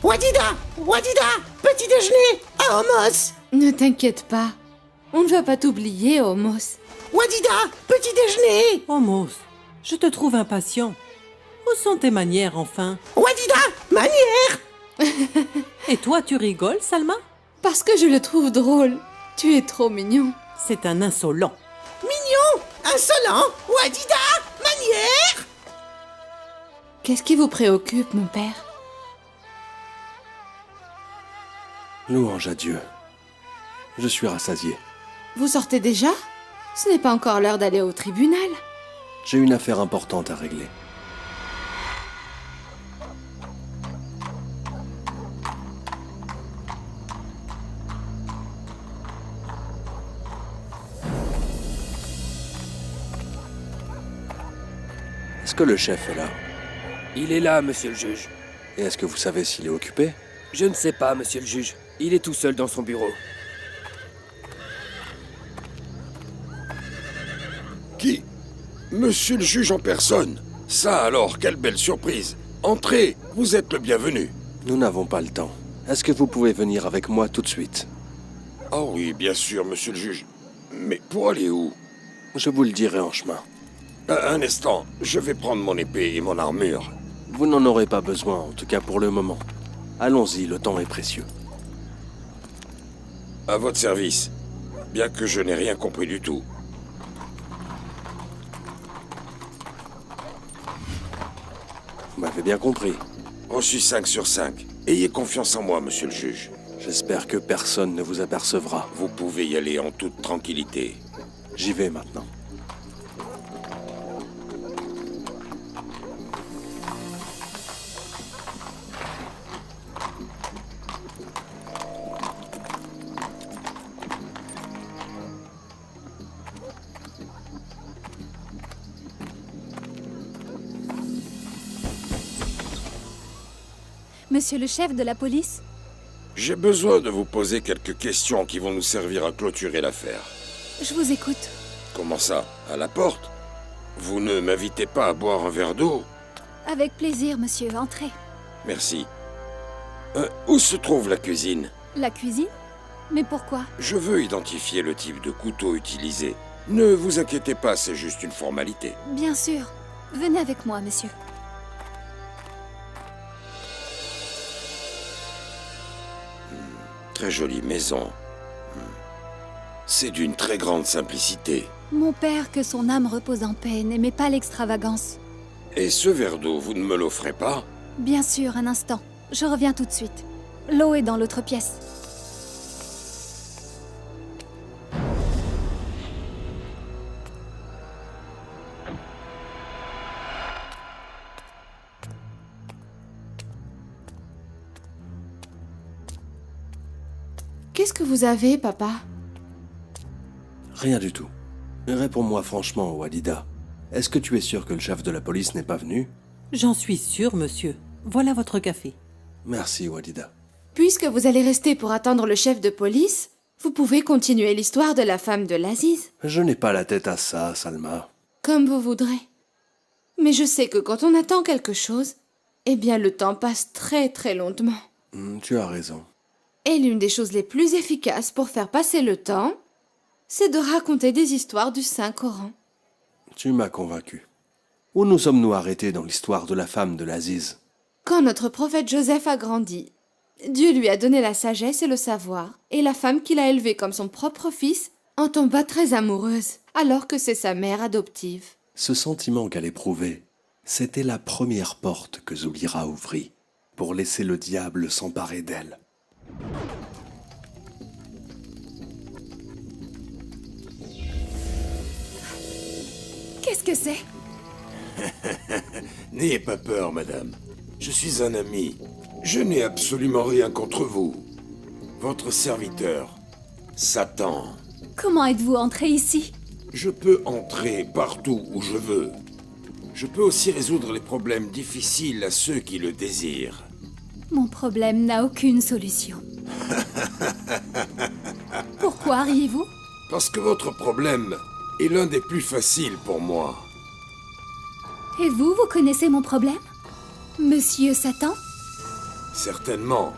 Wadida! Wadida! Petit déjeuner à Homos! Ne t'inquiète pas. On ne va pas t'oublier, Homos. Wadida! Petit déjeuner! Homos, je te trouve impatient. Où sont tes manières, enfin? Wadida! Manière! Et toi, tu rigoles, Salma? Parce que je le trouve drôle. Tu es trop mignon. C'est un insolent. Mignon! Insolent! Wadida! Manière! Qu'est-ce qui vous préoccupe, mon père? Louange à Dieu. Je suis rassasié. Vous sortez déjà? Ce n'est pas encore l'heure d'aller au tribunal. J'ai une affaire importante à régler. Est-ce que le chef est là? Il est là, monsieur le juge. Et est-ce que vous savez s'il est occupé? Je ne sais pas, monsieur le juge. Il est tout seul dans son bureau. Qui? Monsieur le juge en personne. Ça alors, quelle belle surprise. Entrez, vous êtes le bienvenu. Nous n'avons pas le temps. Est-ce que vous pouvez venir avec moi tout de suite? Ah oui, bien sûr, monsieur le juge. Mais pour aller où? Je vous le dirai en chemin. Un instant, je vais prendre mon épée et mon armure. Vous n'en aurez pas besoin, en tout cas pour le moment. Allons-y, le temps est précieux. À votre service. Bien que je n'ai rien compris du tout. Vous m'avez bien compris. Reçu 5 sur 5. Ayez confiance en moi, monsieur le juge. J'espère que personne ne vous apercevra. Vous pouvez y aller en toute tranquillité. J'y vais maintenant. Monsieur le chef de la police? J'ai besoin de vous poser quelques questions qui vont nous servir à clôturer l'affaire. Je vous écoute. Comment ça? À la porte? Vous ne m'invitez pas à boire un verre d'eau? Avec plaisir, monsieur. Entrez. Merci. Où se trouve la cuisine? La cuisine? Mais pourquoi? Je veux identifier le type de couteau utilisé. Ne vous inquiétez pas, c'est juste une formalité. Bien sûr. Venez avec moi, monsieur. Très jolie maison. C'est d'une très grande simplicité. Mon père, que son âme repose en paix, n'aimait pas l'extravagance. Et ce verre d'eau, vous ne me l'offrez pas? Bien sûr, un instant. Je reviens tout de suite. L'eau est dans l'autre pièce. Qu'est-ce que vous avez, papa? Rien du tout. Réponds-moi franchement, Wadida. Est-ce que tu es sûr que le chef de la police n'est pas venu? J'en suis sûr, monsieur. Voilà votre café. Merci, Wadida. Puisque vous allez rester pour attendre le chef de police, vous pouvez continuer l'histoire de la femme de l'Aziz. Je n'ai pas la tête à ça, Salma. Comme vous voudrez. Mais je sais que quand on attend quelque chose, eh bien le temps passe très très lentement. Tu as raison. Et l'une des choses les plus efficaces pour faire passer le temps, c'est de raconter des histoires du Saint-Coran. Tu m'as convaincu. Où nous sommes-nous arrêtés dans l'histoire de la femme de l'Aziz? Quand notre prophète Joseph a grandi, Dieu lui a donné la sagesse et le savoir, et la femme qu'il a élevée comme son propre fils en tomba très amoureuse, alors que c'est sa mère adoptive. Ce sentiment qu'elle éprouvait, c'était la première porte que Zoubira ouvrit pour laisser le diable s'emparer d'elle. Qu'est-ce que c'est? N'ayez pas peur, madame. Je suis un ami. Je n'ai absolument rien contre vous. Votre serviteur, Satan. Comment êtes-vous entré ici? Je peux entrer partout où je veux. Je peux aussi résoudre les problèmes difficiles à ceux qui le désirent. Mon problème n'a aucune solution. Pourquoi riez-vous? Parce que votre problème est l'un des plus faciles pour moi. Et vous connaissez mon problème? Monsieur Satan? Certainement.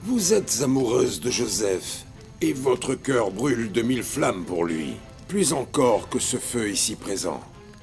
Vous êtes amoureuse de Joseph, et votre cœur brûle de 1000 flammes pour lui. Plus encore que ce feu ici présent.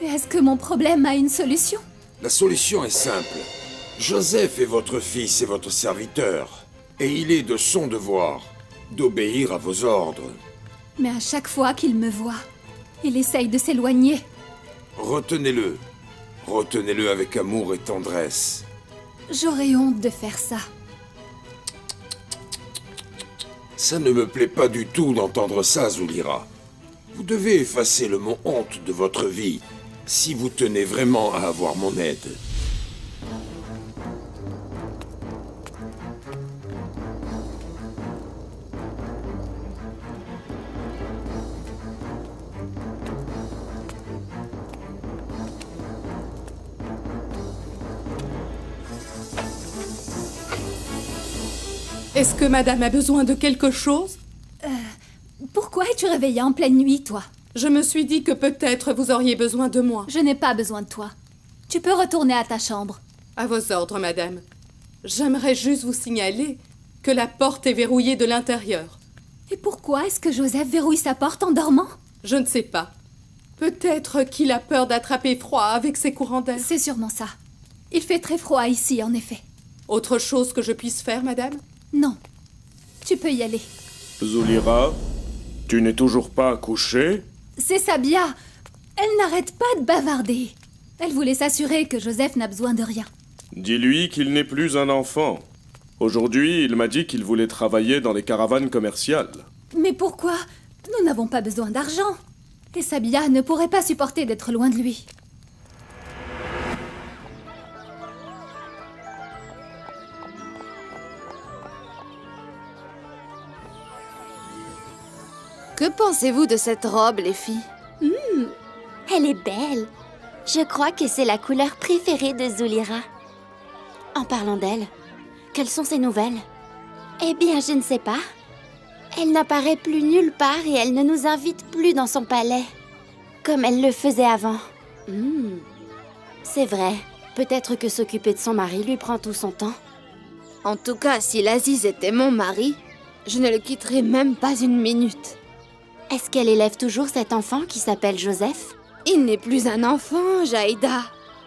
Est-ce que mon problème a une solution? La solution est simple. Joseph est votre fils et votre serviteur, et il est de son devoir d'obéir à vos ordres. Mais à chaque fois qu'il me voit, il essaye de s'éloigner. Retenez-le. Retenez-le avec amour et tendresse. J'aurais honte de faire ça. Ça ne me plaît pas du tout d'entendre ça, Zulira. Vous devez effacer le mot honte de votre vie si vous tenez vraiment à avoir mon aide. Est-ce que madame a besoin de quelque chose? Pourquoi es-tu réveillée en pleine nuit, toi? Je me suis dit que peut-être vous auriez besoin de moi. Je n'ai pas besoin de toi. Tu peux retourner à ta chambre. À vos ordres, madame. J'aimerais juste vous signaler que la porte est verrouillée de l'intérieur. Et pourquoi est-ce que Joseph verrouille sa porte en dormant? Je ne sais pas. Peut-être qu'il a peur d'attraper froid avec ses courants d'air. C'est sûrement ça. Il fait très froid ici, en effet. Autre chose que je puisse faire, madame? Non. Tu peux y aller. Zulira, tu n'es toujours pas couchée? C'est Sabia. Elle n'arrête pas de bavarder. Elle voulait s'assurer que Joseph n'a besoin de rien. Dis-lui qu'il n'est plus un enfant. Aujourd'hui, il m'a dit qu'il voulait travailler dans les caravanes commerciales. Mais pourquoi? Nous n'avons pas besoin d'argent. Et Sabia ne pourrait pas supporter d'être loin de lui. Que pensez-vous de cette robe, les filles? Elle est belle. Je crois que c'est la couleur préférée de Zulira. En parlant d'elle, quelles sont ses nouvelles? Eh bien, je ne sais pas. Elle n'apparaît plus nulle part et elle ne nous invite plus dans son palais, comme elle le faisait avant. C'est vrai. Peut-être que s'occuper de son mari lui prend tout son temps. En tout cas, si l'Aziz était mon mari, je ne le quitterais même pas une minute. Est-ce qu'elle élève toujours cet enfant qui s'appelle Joseph? Il n'est plus un enfant, Jaïda.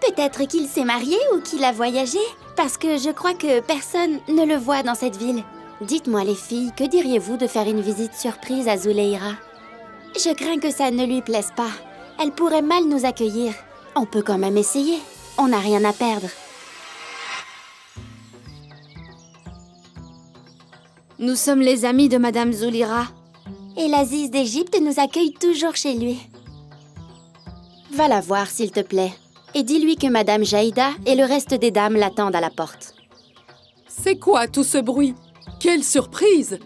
Peut-être qu'il s'est marié ou qu'il a voyagé, parce que je crois que personne ne le voit dans cette ville. Dites-moi les filles, que diriez-vous de faire une visite surprise à Zuleira? Je crains que ça ne lui plaise pas. Elle pourrait mal nous accueillir. On peut quand même essayer. On n'a rien à perdre. Nous sommes les amis de Madame Zulira. Et l'Aziz d'Égypte nous accueille toujours chez lui. Va la voir, s'il te plaît. Et dis-lui que Madame Jaïda et le reste des dames l'attendent à la porte. C'est quoi tout ce bruit? Quelle surprise!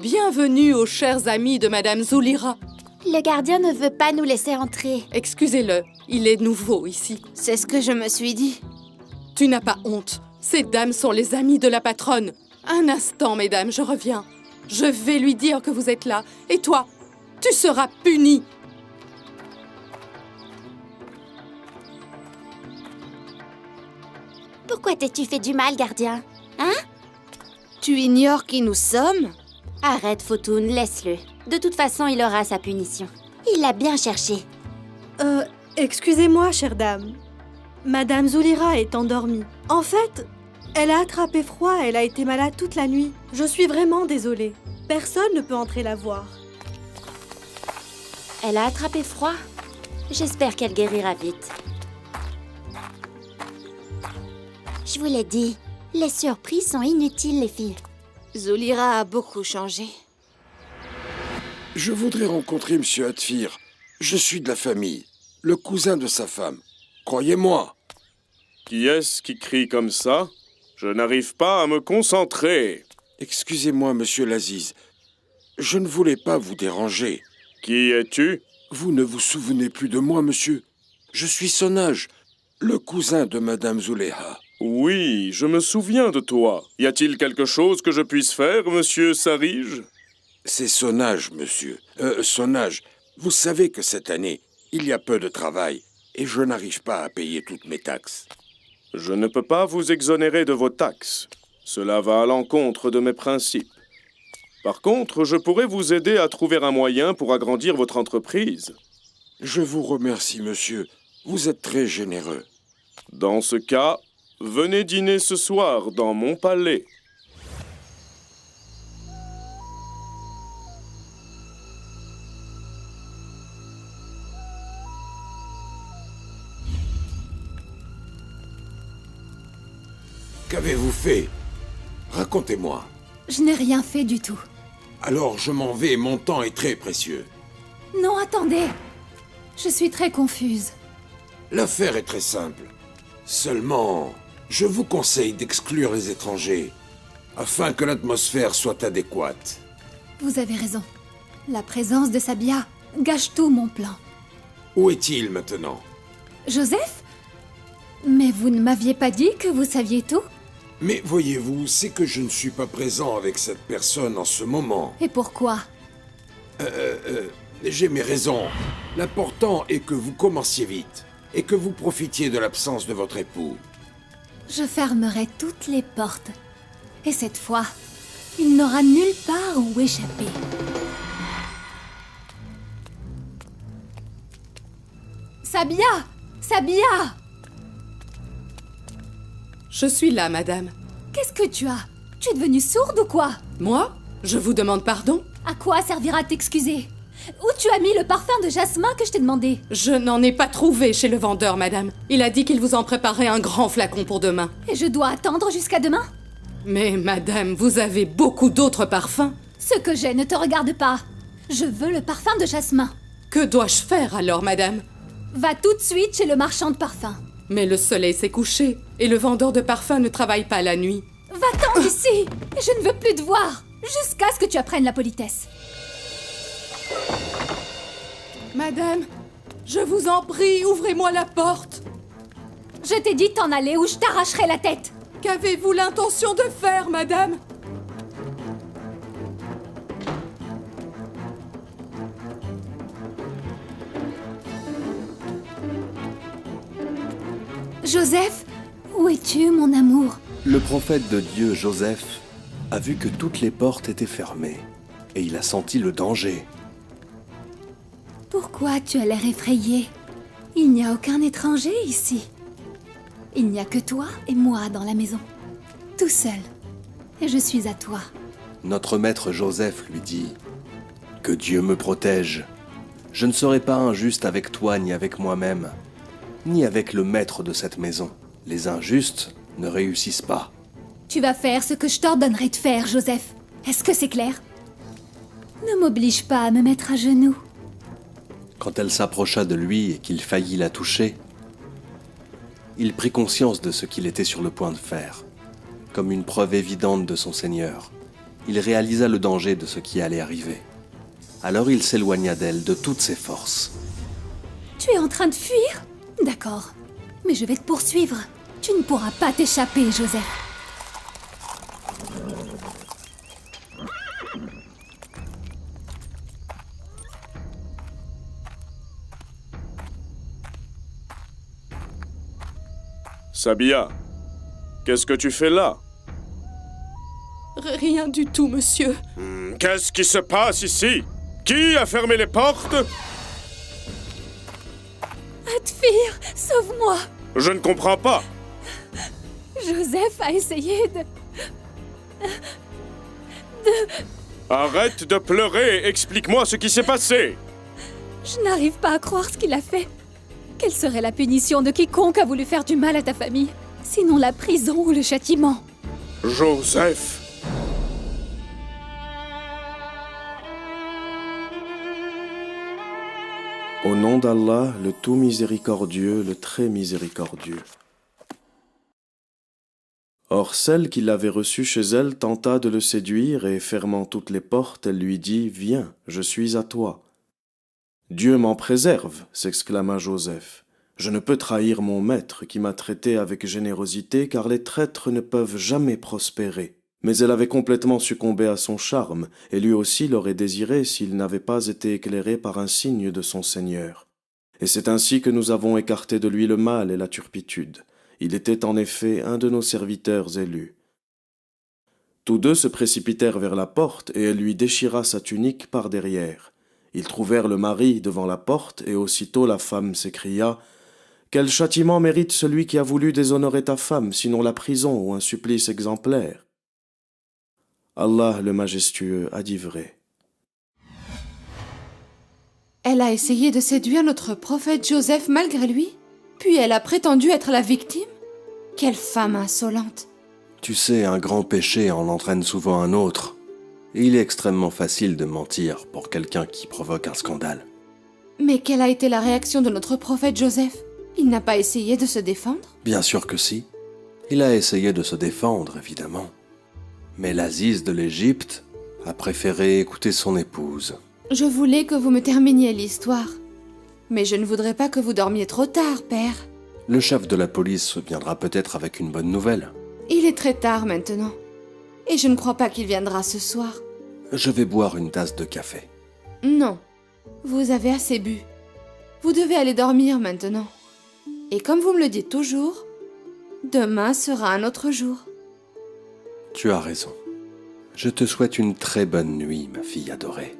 Bienvenue aux chers amis de Madame Zulira. Le gardien ne veut pas nous laisser entrer. Excusez-le, il est nouveau ici. C'est ce que je me suis dit. Tu n'as pas honte. Ces dames sont les amies de la patronne. Un instant, mesdames, je reviens. Je vais lui dire que vous êtes là. Et toi, tu seras punie. Pourquoi t'es-tu fait du mal, gardien? Hein? Tu ignores qui nous sommes? Arrête, Fotoun, laisse-le. De toute façon, il aura sa punition. Il l'a bien cherché. Excusez-moi, chère dame. Madame Zulira est endormie. En fait, elle a attrapé froid, elle a été malade toute la nuit. Je suis vraiment désolée. Personne ne peut entrer la voir. Elle a attrapé froid. J'espère qu'elle guérira vite. Je vous l'ai dit, les surprises sont inutiles, les filles. Zulira a beaucoup changé. Je voudrais rencontrer Monsieur Atfir. Je suis de la famille, le cousin de sa femme. Croyez-moi. Qui est-ce qui crie comme ça? Je n'arrive pas à me concentrer. Excusez-moi, Monsieur l'Aziz. Je ne voulais pas vous déranger. Qui es-tu? Vous ne vous souvenez plus de moi, monsieur? Je suis Sonage, le cousin de Madame Zuleha. Oui, je me souviens de toi. Y a-t-il quelque chose que je puisse faire, monsieur Sarige? C'est Sonage, monsieur. Sonage, vous savez que cette année, il y a peu de travail et je n'arrive pas à payer toutes mes taxes. Je ne peux pas vous exonérer de vos taxes. Cela va à l'encontre de mes principes. Par contre, je pourrais vous aider à trouver un moyen pour agrandir votre entreprise. Je vous remercie, monsieur. Vous êtes très généreux. Dans ce cas, venez dîner ce soir dans mon palais. Qu'avez-vous fait? Racontez-moi. Je n'ai rien fait du tout. Alors je m'en vais, mon temps est très précieux. Non, attendez. Je suis très confuse. L'affaire est très simple. Seulement, je vous conseille d'exclure les étrangers, afin que l'atmosphère soit adéquate. Vous avez raison. La présence de Sabia gâche tout mon plan. Où est-il maintenant? Joseph? Mais vous ne m'aviez pas dit que vous saviez tout? Mais voyez-vous, c'est que je ne suis pas présent avec cette personne en ce moment. Et pourquoi? J'ai mes raisons. L'important est que vous commenciez vite, et que vous profitiez de l'absence de votre époux. Je fermerai toutes les portes. Et cette fois, il n'aura nulle part où échapper. Sabia! Sabia! Je suis là, madame. Qu'est-ce que tu as? Tu es devenue sourde ou quoi? Moi? Je vous demande pardon? À quoi servira de t'excuser? Où tu as mis le parfum de jasmin que je t'ai demandé? Je n'en ai pas trouvé chez le vendeur, madame. Il a dit qu'il vous en préparait un grand flacon pour demain. Et je dois attendre jusqu'à demain? Mais madame, vous avez beaucoup d'autres parfums. Ce que j'ai ne te regarde pas. Je veux le parfum de jasmin. Que dois-je faire alors, madame? Va tout de suite chez le marchand de parfums. Mais le soleil s'est couché, et le vendeur de parfums ne travaille pas la nuit. Va-t'en d'ici! Je ne veux plus te voir, jusqu'à ce que tu apprennes la politesse. Madame, je vous en prie, ouvrez-moi la porte. Je t'ai dit de t'en aller ou je t'arracherai la tête. Qu'avez-vous l'intention de faire, madame? Joseph, où es-tu, mon amour? Le prophète de Dieu, Joseph, a vu que toutes les portes étaient fermées, et il a senti le danger. Pourquoi tu as l'air effrayé? Il n'y a aucun étranger ici. Il n'y a que toi et moi dans la maison. Tout seul. Et je suis à toi. Notre maître Joseph lui dit « Que Dieu me protège. Je ne serai pas injuste avec toi ni avec moi-même, ni avec le maître de cette maison. Les injustes ne réussissent pas. » Tu vas faire ce que je t'ordonnerai de faire, Joseph. Est-ce que c'est clair? Ne m'oblige pas à me mettre à genoux. Quand elle s'approcha de lui et qu'il faillit la toucher, il prit conscience de ce qu'il était sur le point de faire. Comme une preuve évidente de son Seigneur, il réalisa le danger de ce qui allait arriver. Alors il s'éloigna d'elle de toutes ses forces. Tu es en train de fuir? D'accord. Mais je vais te poursuivre. Tu ne pourras pas t'échapper, Joseph. Sabia, qu'est-ce que tu fais là? Rien du tout, monsieur. Qu'est-ce qui se passe ici? Qui a fermé les portes? Atfir, sauve-moi! Je ne comprends pas. Joseph a essayé de... Arrête de pleurer, explique-moi ce qui s'est passé. Je n'arrive pas à croire ce qu'il a fait. Quelle serait la punition de quiconque a voulu faire du mal à ta famille? Sinon la prison ou le châtiment. Joseph. Au nom d'Allah, le tout miséricordieux, le très miséricordieux. Or celle qui l'avait reçu chez elle tenta de le séduire et, fermant toutes les portes, elle lui dit « Viens, je suis à toi ». « Dieu m'en préserve » s'exclama Joseph. « Je ne peux trahir mon maître qui m'a traité avec générosité car les traîtres ne peuvent jamais prospérer. » Mais elle avait complètement succombé à son charme et lui aussi l'aurait désiré s'il n'avait pas été éclairé par un signe de son Seigneur. Et c'est ainsi que nous avons écarté de lui le mal et la turpitude. Il était en effet un de nos serviteurs élus. Tous deux se précipitèrent vers la porte et elle lui déchira sa tunique par derrière. Ils trouvèrent le mari devant la porte et aussitôt la femme s'écria « Quel châtiment mérite celui qui a voulu déshonorer ta femme, sinon la prison ou un supplice exemplaire ?» Allah le majestueux a dit vrai. Elle a essayé de séduire notre prophète Joseph malgré lui, puis elle a prétendu être la victime. Quelle femme insolente! Tu sais, un grand péché en entraîne souvent un autre. Et il est extrêmement facile de mentir pour quelqu'un qui provoque un scandale. Mais quelle a été la réaction de notre prophète Joseph? Il n'a pas essayé de se défendre? Bien sûr que si. Il a essayé de se défendre, évidemment. Mais l'Aziz de l'Égypte a préféré écouter son épouse. Je voulais que vous me terminiez l'histoire. Mais je ne voudrais pas que vous dormiez trop tard, père. Le chef de la police viendra peut-être avec une bonne nouvelle. Il est très tard maintenant. Et je ne crois pas qu'il viendra ce soir. Je vais boire une tasse de café. Non, vous avez assez bu. Vous devez aller dormir maintenant. Et comme vous me le dites toujours, demain sera un autre jour. Tu as raison. Je te souhaite une très bonne nuit, ma fille adorée.